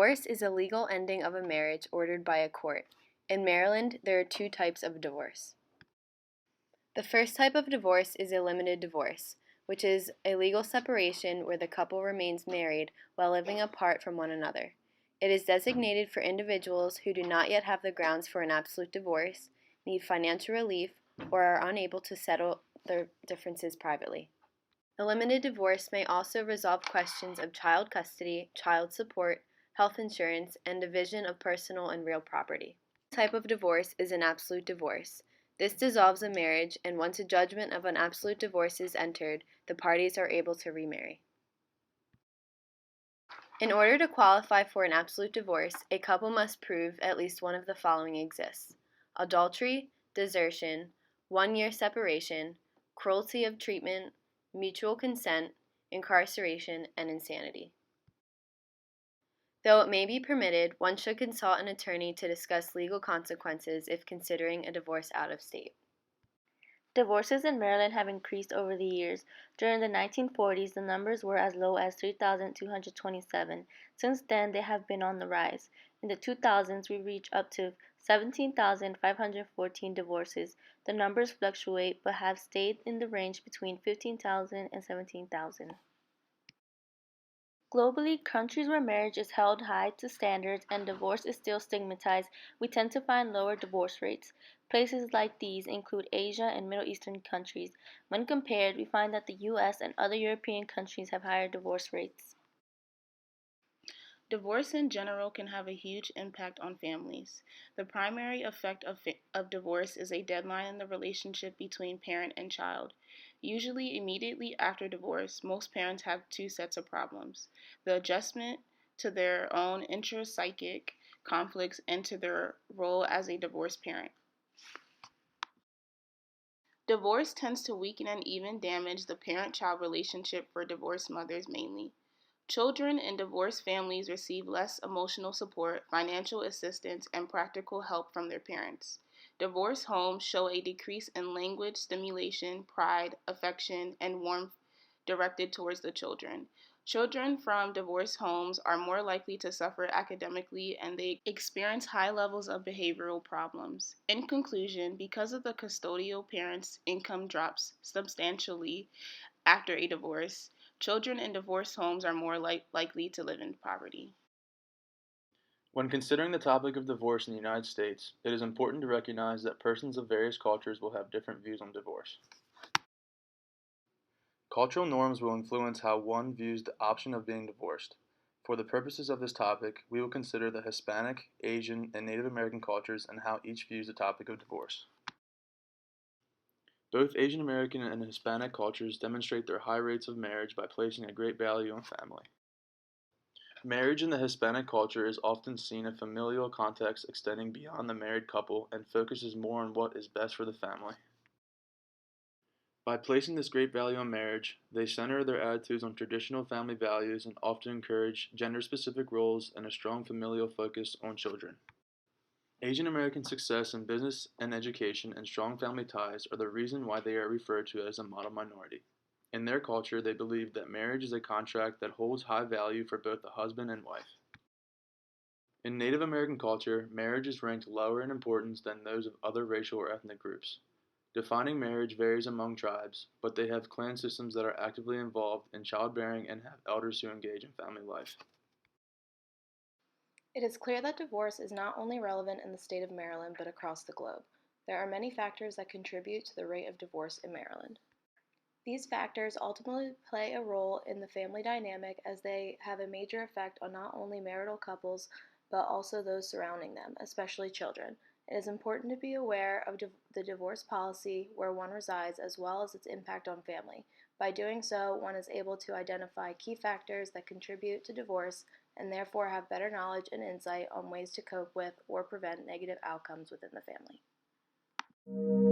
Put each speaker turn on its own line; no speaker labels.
Divorce is a legal ending of a marriage ordered by a court. In Maryland, there are two types of divorce. The first type of divorce is a limited divorce, which is a legal separation where the couple remains married while living apart from one another. It is designated for individuals who do not yet have the grounds for an absolute divorce, need financial relief, or are unable to settle their differences privately. A limited divorce may also resolve questions of child custody, child support, health insurance, and division of personal and real property. The type of divorce is an absolute divorce. This dissolves a marriage, and once a judgment of an absolute divorce is entered, the parties are able to remarry. In order to qualify for an absolute divorce, a couple must prove at least one of the following exists: adultery, desertion, 1-year separation, cruelty of treatment, mutual consent, incarceration, and insanity. Though it may be permitted, one should consult an attorney to discuss legal consequences if considering a divorce out of state.
Divorces in Maryland have increased over the years. During the 1940s, the numbers were as low as 3,227. Since then, they have been on the rise. In the 2000s, we reached up to 17,514 divorces. The numbers fluctuate but have stayed in the range between 15,000 and 17,000. Globally, countries where marriage is held high to standards and divorce is still stigmatized, we tend to find lower divorce rates. Places like these include Asia and Middle Eastern countries. When compared, we find that the US and other European countries have higher divorce rates.
Divorce in general can have a huge impact on families. The primary effect of divorce is a deadline in the relationship between parent and child. Usually, immediately after divorce, most parents have two sets of problems: the adjustment to their own intrapsychic conflicts and to their role as a divorced parent. Divorce tends to weaken and even damage the parent-child relationship for divorced mothers mainly. Children in divorced families receive less emotional support, financial assistance, and practical help from their parents. Divorced homes show a decrease in language stimulation, pride, affection, and warmth directed towards the children. Children from divorced homes are more likely to suffer academically and they experience high levels of behavioral problems. In conclusion, because of the custodial parent's income drops substantially after a divorce, children in divorced homes are more likely to live in poverty.
When considering the topic of divorce in the United States, it is important to recognize that persons of various cultures will have different views on divorce. Cultural norms will influence how one views the option of being divorced. For the purposes of this topic, we will consider the Hispanic, Asian, and Native American cultures and how each views the topic of divorce. Both Asian American and Hispanic cultures demonstrate their high rates of marriage by placing a great value on family. Marriage in the Hispanic culture is often seen in a familial context extending beyond the married couple and focuses more on what is best for the family. By placing this great value on marriage, they center their attitudes on traditional family values and often encourage gender-specific roles and a strong familial focus on children. Asian American success in business and education and strong family ties are the reason why they are referred to as a model minority. In their culture, they believe that marriage is a contract that holds high value for both the husband and wife. In Native American culture, marriage is ranked lower in importance than those of other racial or ethnic groups. Defining marriage varies among tribes, but they have clan systems that are actively involved in childbearing and have elders who engage in family life.
It is clear that divorce is not only relevant in the state of Maryland but across the globe. There are many factors that contribute to the rate of divorce in Maryland. These factors ultimately play a role in the family dynamic as they have a major effect on not only marital couples but also those surrounding them, especially children. It is important to be aware of the divorce policy where one resides as well as its impact on family. By doing so, one is able to identify key factors that contribute to divorce and therefore have better knowledge and insight on ways to cope with or prevent negative outcomes within the family.